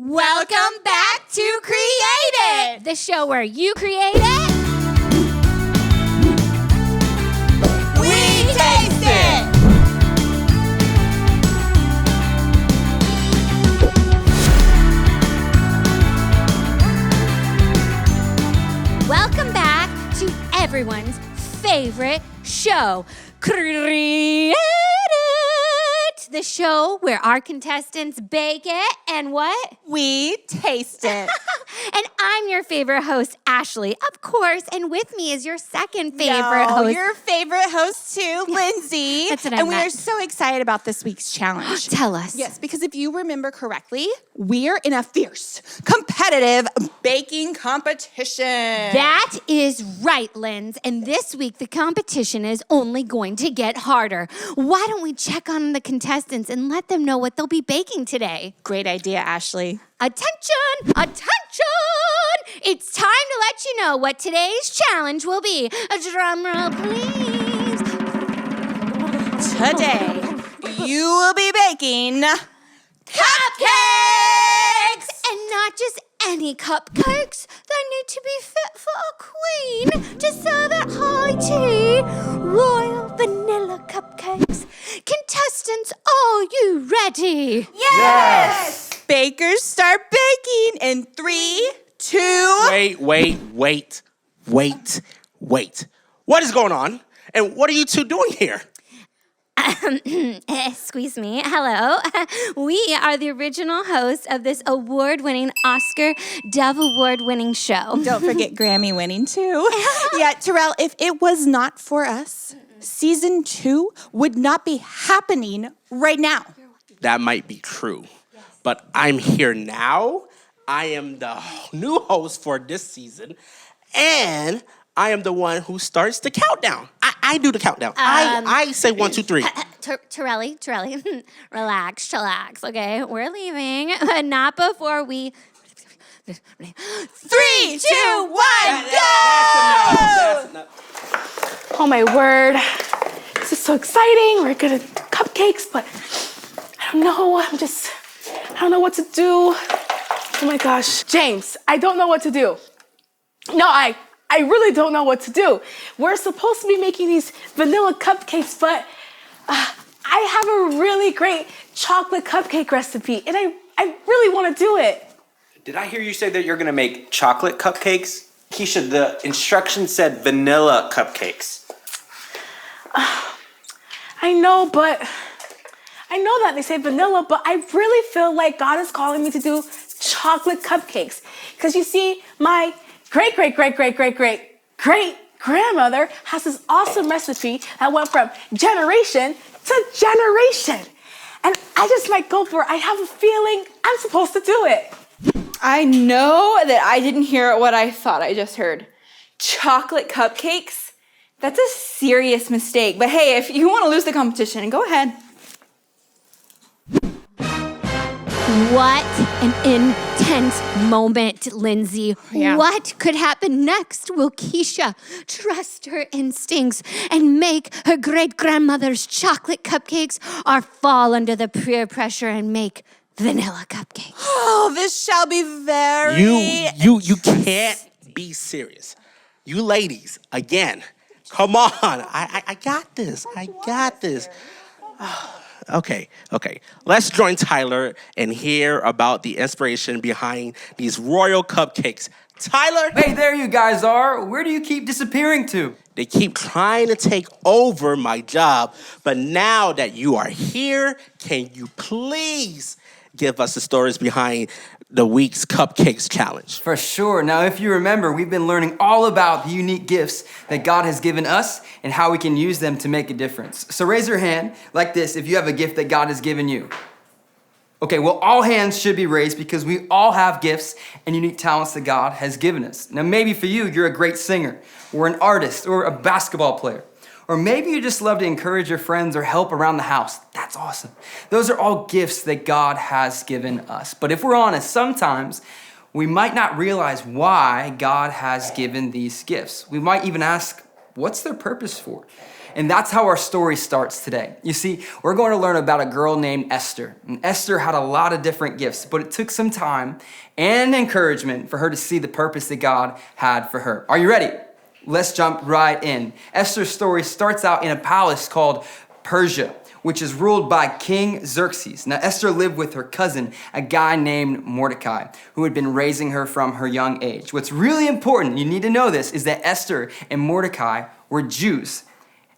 Welcome back to Create It, the show where you create it. We taste it. Welcome back to everyone's favorite show, Create It, the show where our contestants bake it and what? We taste it. And I'm your favorite host, Ashley, of course, and with me is your second favorite host. Your favorite host too, Lindsey. That's what I And we meant. are so excited about this week's challenge. Tell us. Yes, because if you remember correctly, we are in a fierce, competitive baking competition. That is right, Linz. And this week, the competition is only going to get harder. Why don't we check on the contestants and let them know what they'll be baking today? Great idea, Ashley. Attention! Attention! It's time to let you know what today's challenge will be. A drum roll, please. Today, you will be baking cupcakes! And not just any cupcakes. They need to be fit for a queen to serve at high tea. Royal vanilla cupcakes. Contestants, are you ready? Yes! Bakers start baking in 3, 2... Wait. What is going on? And what are you two doing here? Excuse me. Hello. We are the original hosts of this award-winning Oscar Dove Award-winning show. Don't forget Grammy-winning, too. Yeah, Terrell, if it was not for us, season 2 would not be happening right now. That might be true, but I'm here now. I am the new host for this season, and I am the one who starts the countdown. I do the countdown. I say 1, 2, 3. Terrell, relax, okay? We're leaving, but not before we... 3, 2, 1, go! That's enough. Oh my word. This is so exciting. We're good at cupcakes, but I don't know. I don't know what to do. Oh my gosh. James, I don't know what to do. No, I really don't know what to do. We're supposed to be making these vanilla cupcakes, but I have a really great chocolate cupcake recipe, and I really want to do it. Did I hear you say that you're gonna make chocolate cupcakes? Keisha, the instructions said vanilla cupcakes. I know that they say vanilla, but I really feel like God is calling me to do chocolate cupcakes. Because you see, my great-great-great-great-great-great-grandmother has this awesome recipe that went from generation to generation. And I just might go for it. I have a feeling I'm supposed to do it. I know that I didn't hear what I thought I just heard. Chocolate cupcakes? That's a serious mistake. But hey, if you want to lose the competition, go ahead. What an intense moment, Lindsey. Yeah. What could happen next? Will Keisha trust her instincts and make her great-grandmother's chocolate cupcakes or fall under the peer pressure and make vanilla cupcakes? Oh, this shall be very... You can't be serious. You ladies, again, come on. I got this. Okay. Let's join Tyler and hear about the inspiration behind these royal cupcakes. Tyler! Hey, there you guys are. Where do you keep disappearing to? They keep trying to take over my job, but now that you are here, can you please give us the stories behind the week's Cupcakes Challenge? For sure. Now, if you remember, we've been learning all about the unique gifts that God has given us and how we can use them to make a difference. So raise your hand like this if you have a gift that God has given you. Okay, well, all hands should be raised because we all have gifts and unique talents that God has given us. Now, maybe for you, you're a great singer or an artist or a basketball player. Or maybe you just love to encourage your friends or help around the house. That's awesome. Those are all gifts that God has given us. But if we're honest, sometimes we might not realize why God has given these gifts. We might even ask, what's their purpose for? And that's how our story starts today. You see, we're going to learn about a girl named Esther. And Esther had a lot of different gifts, but it took some time and encouragement for her to see the purpose that God had for her. Are you ready? Let's jump right in. Esther's story starts out in a palace called Persia, which is ruled by King Xerxes. Now, Esther lived with her cousin, a guy named Mordecai, who had been raising her from her young age. What's really important, you need to know this, is that Esther and Mordecai were Jews.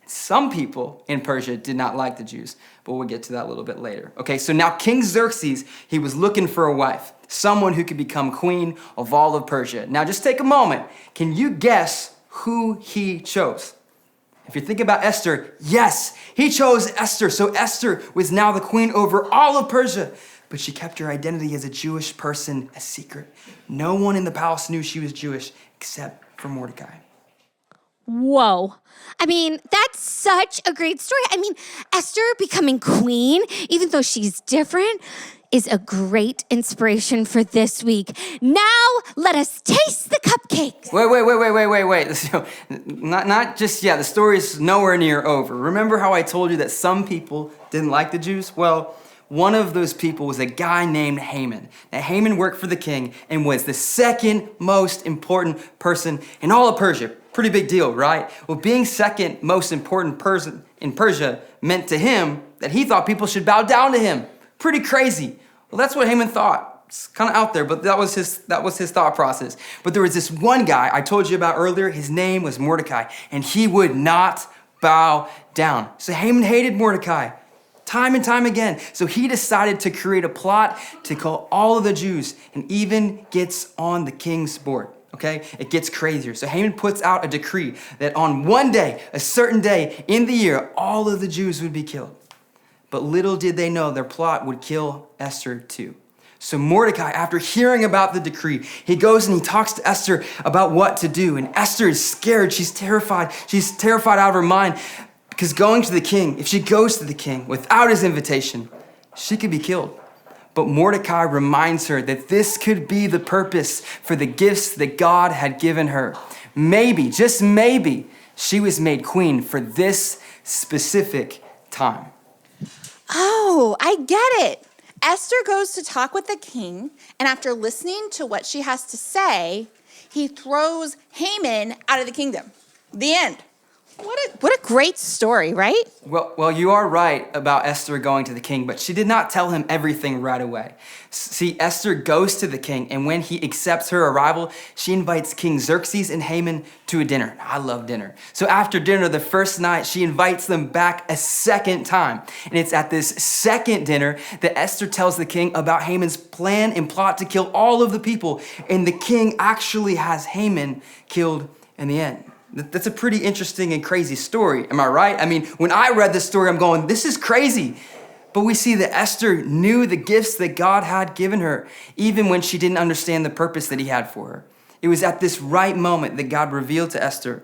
Some people in Persia did not like the Jews, but we'll get to that a little bit later. Okay, so now King Xerxes, he was looking for a wife, someone who could become queen of all of Persia. Now, just take a moment. Can you guess who he chose? If you're thinking about Esther, yes, he chose Esther. So Esther was now the queen over all of Persia, but she kept her identity as a Jewish person a secret. No one in the palace knew she was Jewish except for Mordecai. Whoa. I mean, that's such a great story. I mean, Esther becoming queen, even though she's different, is a great inspiration for this week. Now, let us taste the cupcakes. Wait. So, not just yet. The story is nowhere near over. Remember how I told you that some people didn't like the Jews? Well, one of those people was a guy named Haman. Now, Haman worked for the king and was the second most important person in all of Persia. Pretty big deal, right? Well, being second most important person in Persia meant to him that he thought people should bow down to him. Pretty crazy. Well, that's what Haman thought. It's kind of out there, but that was his thought process. But there was this one guy I told you about earlier. His name was Mordecai, and he would not bow down. So Haman hated Mordecai time and time again. So he decided to create a plot to kill all of the Jews, and even gets on the king's board. Okay, it gets crazier. So Haman puts out a decree that on one day, a certain day in the year, all of the Jews would be killed. But little did they know their plot would kill Esther too. So Mordecai, after hearing about the decree, he goes and he talks to Esther about what to do. And Esther is scared. She's terrified. She's terrified out of her mind because going to the king, if she goes to the king without his invitation, she could be killed. But Mordecai reminds her that this could be the purpose for the gifts that God had given her. Maybe, just maybe, she was made queen for this specific time. Oh, I get it. Esther goes to talk with the king, and after listening to what she has to say, he throws Haman out of the kingdom. The end. What a great story, right? Well, you are right about Esther going to the king, but she did not tell him everything right away. See, Esther goes to the king, and when he accepts her arrival, she invites King Xerxes and Haman to a dinner. I love dinner. So after dinner, the first night, she invites them back a second time. And it's at this second dinner that Esther tells the king about Haman's plan and plot to kill all of the people. And the king actually has Haman killed in the end. That's a pretty interesting and crazy story. Am I right? I mean, when I read this story, I'm going, this is crazy. But we see that Esther knew the gifts that God had given her, even when she didn't understand the purpose that he had for her. It was at this right moment that God revealed to Esther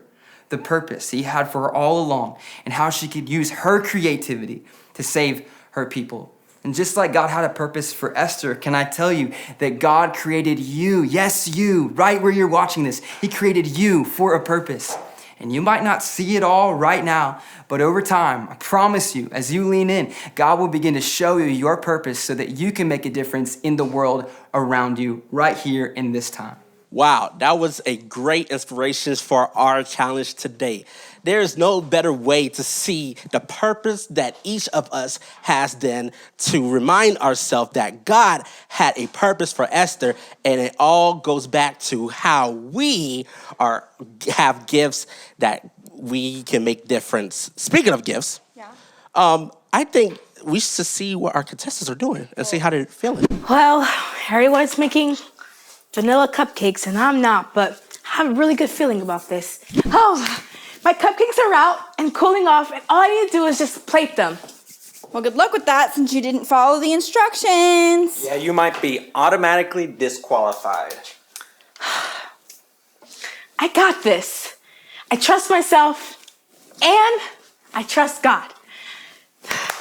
the purpose he had for her all along and how she could use her creativity to save her people. And just like God had a purpose for Esther, can I tell you that God created you, yes, you, right where you're watching this. He created you for a purpose. And you might not see it all right now, but over time, I promise you, as you lean in, God will begin to show you your purpose so that you can make a difference in the world around you right here in this time. Wow, that was a great inspiration for our challenge today. There is no better way to see the purpose that each of us has than to remind ourselves that God had a purpose for Esther, and it all goes back to how we have gifts that we can make difference. Speaking of gifts, I think we should see what our contestants are doing and see how they're feeling. Well, everyone's making vanilla cupcakes and I'm not, but I have a really good feeling about this. Oh, my cupcakes are out and cooling off, and all I need to do is just plate them. Well, good luck with that since you didn't follow the instructions. Yeah, you might be automatically disqualified. I got this. I trust myself and I trust God.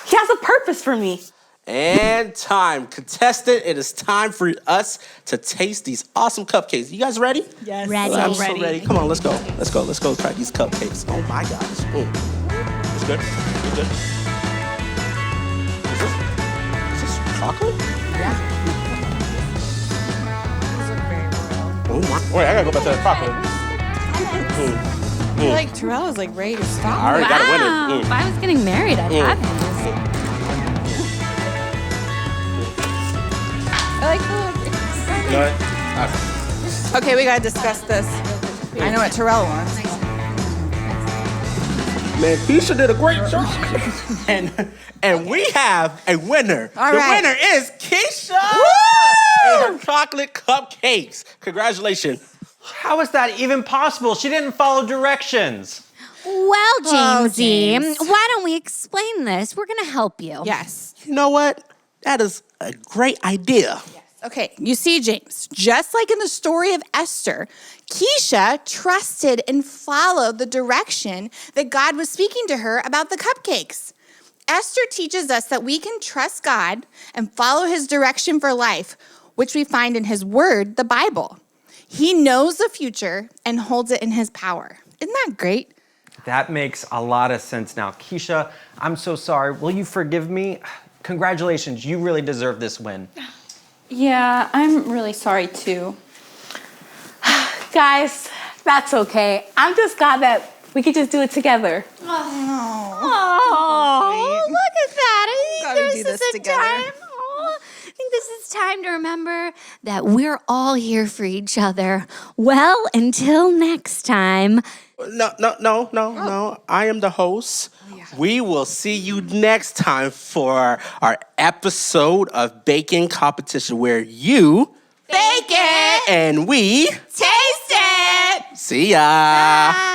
He has a purpose for me. And time. Contestant, it is time for us to taste these awesome cupcakes. You guys ready? Yes. Ready. I'm so ready. Come on, let's go. Let's go try these cupcakes. Oh my gosh. good. It's good. Is this chocolate? Oh my! Wait, I gotta go back to the chocolate. I feel like Terrell is like ready to stop. I already got a winner. If I was getting married, I'd have him. I like the little You know what? Okay, we gotta discuss this. I know what Terrell wants. Man, Keisha did a great job. and we have a winner. All the right. winner is Keisha and her chocolate cupcakes. Congratulations. How is that even possible? She didn't follow directions. Well, Jamesy, James. why don't we explain this? We're going to help you. Yes. You know what? That is a great idea. Okay, you see, James, just like in the story of Esther, Keisha trusted and followed the direction that God was speaking to her about the cupcakes. Esther teaches us that we can trust God and follow his direction for life, which we find in his word, the Bible. He knows the future and holds it in his power. Isn't that great? That makes a lot of sense now. Keisha, I'm so sorry. Will you forgive me? Congratulations, you really deserve this win. Yeah, I'm really sorry too. Guys, that's okay. I'm just glad that we could just do it together. Oh, look at that. I Gotta think do this this is a together. time. Oh, I think this is time to remember that we're all here for each other. Well, until next time. No. I am the host. We will see you next time for our episode of Baking Competition where you Bake it! and we Taste it! see ya. Bye.